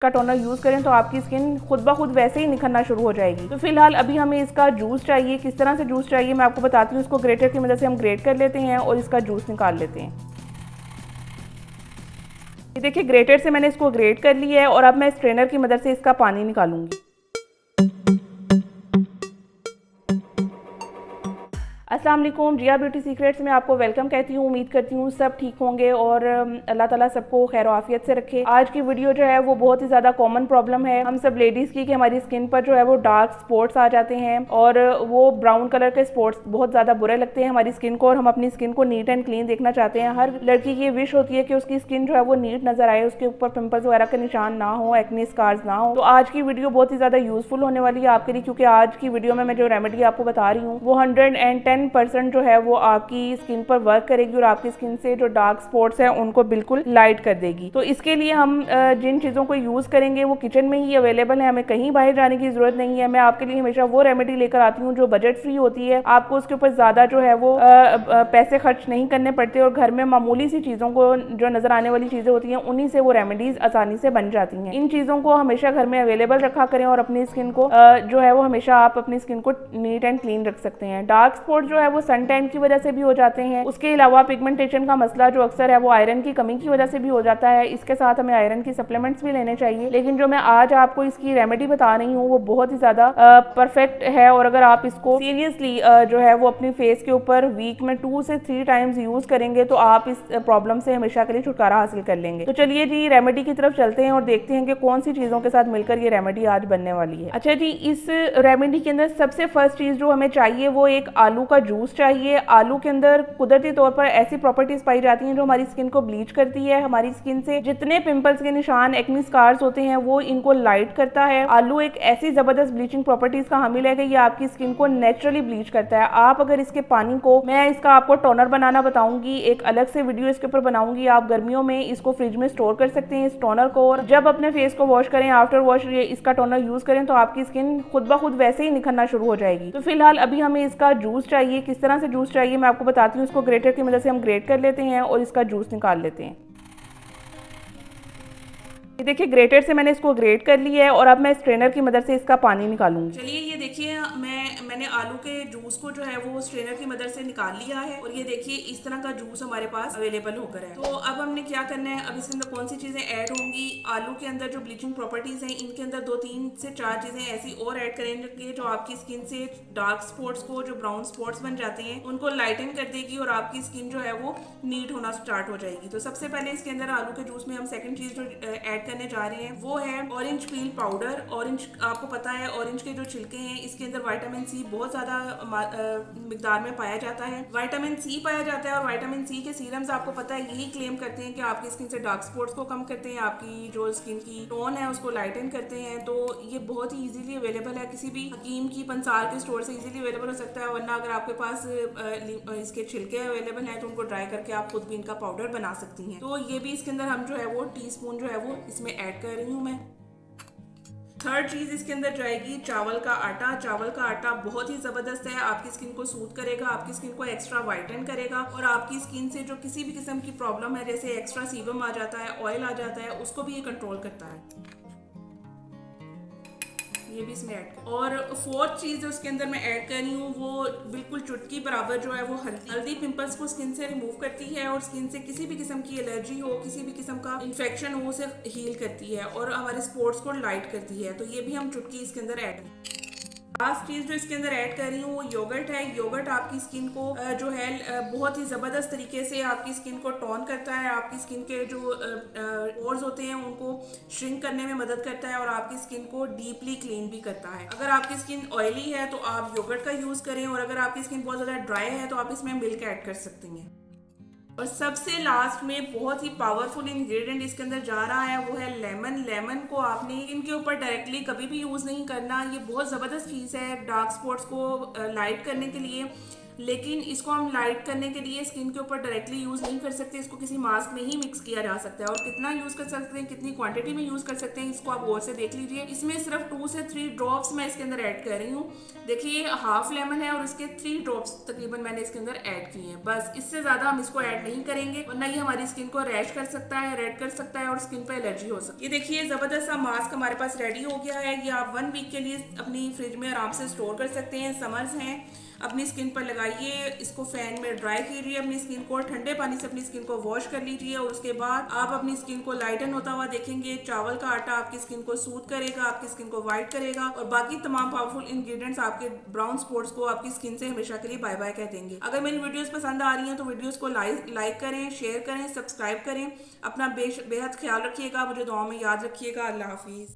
का toner use करें तो आपकी स्किन खुद ब खुद वैसे ही निखरना शुरू हो जाएगी। तो फिलहाल अभी हमें इसका जूस चाहिए। किस तरह से जूस चाहिए मैं आपको बताती हूँ। इसको ग्रेटर की मदद से हम ग्रेट कर लेते हैं और इसका जूस निकाल लेते हैं। ये देखिए ग्रेटर से मैंने इसको ग्रेट कर लिया है और अब मैं स्ट्रेनर की मदद से इसका पानी निकालूंगी। अस्सलाम वालेकुम, जिया ब्यूटी सीक्रेट्स में आपको वेलकम कहती हूँ। उम्मीद करती हूँ सब ठीक होंगे और अल्लाह ताला सबको खैर आफियत से रखे। आज की वीडियो जो है वो बहुत ही ज़्यादा कॉमन प्रॉब्लम है हम सब लेडीज़ की कि हमारी स्किन पर जो है वो डार्क स्पॉट्स आ जाते हैं और वो ब्राउन कलर के स्पॉट्स बहुत ज़्यादा बुरे लगते हैं हमारी स्किन को और हम अपनी स्किन को नीट एंड क्लीन देखना चाहते हैं। हर लड़की की ये विश होती है कि उसकी स्किन जो है वो नीट नजर आए, उसके ऊपर पिंपल्स वगैरह के निशान ना हो, एक्ने स्कार्स ना हो। तो आज की वीडियो बहुत ही ज़्यादा यूजफुल होने वाली है आपके लिए, क्योंकि आज की वीडियो में मैं जो रेमेडी आपको बता रही हूँ वो 110% जो है वो आपकी स्किन पर वर्क करेगी और आपकी स्किन से जो डार्क स्पॉट्स हैं उनको बिल्कुल लाइट कर देगी। तो इसके लिए हम जिन चीज़ों को यूज़ करेंगे वो किचन में ही अवेलेबल है, हमें कहीं बाहर जाने की ज़रूरत नहीं है। मैं आपके लिए हमेशा वो रेमेडी लेकर आती हूँ जो बजट फ्री होती है, आपको उसके ऊपर ज़्यादा जो है वो पैसे खर्च नहीं करने पड़ते और घर में मामूली सी चीज़ों को जो नज़र आने वाली चीज़ें होती हैं उन्हीं से वो रेमेडीज़ आसानी से बन जाती हैं। इन चीज़ों को हमेशा घर में अवेलेबल रखा करें और अपनी स्किन को जो है वो हमेशा आप अपनी स्किन को नीट एंड क्लीन रख सकते हैं। डार्क स्पॉट जो है वो सन टैन की वजह से भी हो जाते हैं। उसके अलावा पिगमेंटेशन का मसला जो अक्सर है वो आयरन की कमी की वजह से भी हो जाता है। इसके साथ हमें आयरन की सप्लीमेंट्स भी लेने चाहिए, लेकिन जो मैं आज आपको इसकी रेमेडी बता रही हूँ वो बहुत ही ज़्यादा परफेक्ट है और अगर आप इसको सीरियसली जो है वो अपनी फेस के ऊपर वीक में 2 से 3 टाइम्स यूज़ करेंगे तो आप इस प्रॉब्लम से हमेशा के लिए छुटकारा हासिल कर लेंगे। तो चलिए जी रेमेडी की तरफ चलते हैं और देखते हैं कि कौन सी चीज़ों के साथ मिलकर ये रेमेडी आज बनने वाली है। अच्छा जी, इस रेमेडी के अंदर सबसे फर्स्ट चीज़ जो हमें चाहिए वो एक आलू का जूस चाहिए। आलू के अंदर कुदरती तौर पर ऐसी प्रॉपर्टीज पाई जाती हैं जो हमारी स्किन को ब्लीच करती है, हमारी स्किन से जितने पिंपल्स के निशान, एक्ने स्कार्स होते हैं वो इनको लाइट करता है। आलू एक ऐसी जबरदस्त ब्लीचिंग प्रॉपर्टीज का हामिल है कि ये आपकी स्किन को नेचुरली ब्लीच करता है। आप अगर इसके पानी को, मैं इसका आपको टोनर बनाना बताऊंगी, एक अलग से वीडियो इसके ऊपर बनाऊंगी। आप गर्मियों में इसको फ्रिज में स्टोर कर सकते हैं इस टोनर को, और जब अपने फेस को वॉश करें, आफ्टर वॉश ये इसका टोनर यूज करें तो आपकी स्किन खुद ब खुद वैसे ही निखरना शुरू हो जाएगी। तो फिलहाल अभी हमें इसका जूस चाहिए। किस तरह से जूस चाहिए मैं आपको बताती हूँ। इसको ग्रेटर की मदद से हम ग्रेट कर लेते हैं और इसका जूस निकाल लेते हैं। ये देखिए ग्रेटर से मैंने इसको ग्रेट कर लिया है और अब मैं स्ट्रेनर की मदद से इसका पानी निकालूंगी। चलिए ये देखिए मैंने आलू के जूस को जो है वो स्ट्रेनर की मदद से निकाल लिया है और ये देखिए इस तरह का जूस हमारे पास अवेलेबल होकर है। तो अब हमने क्या करना है, अब इसके अंदर कौन सी चीजें ऐड होंगी। आलू के अंदर जो ब्लीचिंग प्रॉपर्टीज हैं इनके अंदर 2-3 से 4 चीजें ऐसी और ऐड करेंगे जो आपकी स्किन से डार्क स्पॉट्स को, जो ब्राउन स्पॉट्स बन जाते हैं, उनको लाइटन कर देगी और आपकी स्किन जो है वो नीट होना स्टार्ट हो जाएगी। तो सबसे पहले इसके अंदर आलू के जूस में हम सेकंड चीज जो ऐड करने जा रहे हैं वो है ऑरेंज पील पाउडर। ऑरेंज आपको पता है ऑरेंज के जो छिलके हैं इसके अंदर विटामिन सी बहुत ज्यादा मिकदार में पाया जाता है। विटामिन सी पाया जाता है और विटामिन सी के सीरम्स आपको पता है यही क्लेम करते हैं कि आपकी स्किन से डार्क स्पॉट्स को कम करते हैं, आपकी जो स्किन की टोन है उसको लाइटन करते हैं। तो ये बहुत ही इजीली अवेलेबल है, किसी भी हकीम की पंसार के स्टोर से इजीली अवेलेबल हो सकता है, वरना अगर आपके पास इसके छिलके अवेलेबल हैं तो उनको ड्राई करके आप खुद भी इनका पाउडर बना सकती हैं। तो ये भी इसके अंदर हम जो है वो टीस्पून जो है वो इसमें ऐड कर रही हूँ मैं। थर्ड चीज इसके अंदर जाएगी चावल का आटा। चावल का आटा बहुत ही जबरदस्त है, आपकी स्किन को सूट करेगा, आपकी स्किन को एक्स्ट्रा वाइटन करेगा और आपकी स्किन से जो किसी भी किस्म की प्रॉब्लम है जैसे एक्स्ट्रा सीबम आ जाता है, ऑयल आ जाता है, उसको भी ये कंट्रोल करता है। ये भी इसमें ऐड। और फोर्थ चीज जो इसके अंदर मैं ऐड कर रही हूँ वो बिल्कुल चुटकी बराबर जो है वो हल्दी पिंपल्स को स्किन से रिमूव करती है और स्किन से किसी भी किस्म की एलर्जी हो, किसी भी किस्म का इन्फेक्शन हो उसे हील करती है और हमारे स्पॉट्स को लाइट करती है। तो ये भी हम चुटकी इसके अंदर ऐड। लास्ट चीज जो इसके अंदर ऐड कर रही हूँ वो योगर्ट है। योगर्ट आपकी स्किन को जो है बहुत ही जबरदस्त तरीके से आपकी स्किन को टोन करता है, आपकी स्किन के जो पोर्स होते हैं उनको श्रिंक करने में मदद करता है और आपकी स्किन को डीपली क्लीन भी करता है। अगर आपकी स्किन ऑयली है तो आप योगर्ट का यूज करें और अगर आपकी स्किन बहुत ज्यादा ड्राई है तो आप इसमें मिल्क ऐड कर सकते हैं। और सबसे लास्ट में बहुत ही पावरफुल इंग्रेडिएंट इसके अंदर जा रहा है वो है लेमन। लेमन को आपने इनके ऊपर डायरेक्टली कभी भी यूज नहीं करना, ये बहुत जबरदस्त चीज है डार्क स्पॉट्स को लाइट करने के लिए। लेकिन इसको हम लाइट करने के लिए स्किन के ऊपर डायरेक्टली यूज़ नहीं कर सकते, इसको किसी मास्क में ही मिक्स किया जा सकता है। और कितना यूज़ कर सकते हैं, कितनी क्वांटिटी में यूज़ कर सकते हैं, इसको आप गौर से देख लीजिए। इसमें सिर्फ 2 से 3 ड्रॉप्स मैं इसके अंदर ऐड कर रही हूँ। देखिए हाफ लेमन है और इसके 3 ड्रॉप्स तकरीबन मैंने इसके अंदर ऐड किए हैं, बस। इससे ज़्यादा हम इसको ऐड नहीं करेंगे, वरना ये हमारी स्किन को रैश कर सकता है, रेड कर सकता है और स्किन पर एलर्जी हो सकती है। ये देखिए ज़बरदस्त सा मास्क हमारे पास रेडी हो गया है। ये आप 1 वीक के लिए अपनी फ्रिज में आराम से स्टोर कर सकते हैं। समर्स हैं, अपनी स्किन पर लगाइए, इसको फैन में ड्राई कीजिए अपनी स्किन को, ठंडे पानी से अपनी स्किन को वॉश कर लीजिए और उसके बाद आप अपनी स्किन को लाइटन होता हुआ देखेंगे। चावल का आटा आपकी स्किन को सूद करेगा, आपकी स्किन को वाइट करेगा और बाकी तमाम पावरफुल इंग्रेडिएंट्स आपके ब्राउन स्पॉट्स को आपकी स्किन से हमेशा के लिए बाय बाय कह देंगे। अगर मेरी वीडियोस पसंद आ रही हैं तो वीडियोस को लाइक करें, शेयर करें, सब्सक्राइब करें। अपना बेहद ख्याल रखिएगा, मुझे दुआ में याद रखिएगा। अल्लाह हाफिज।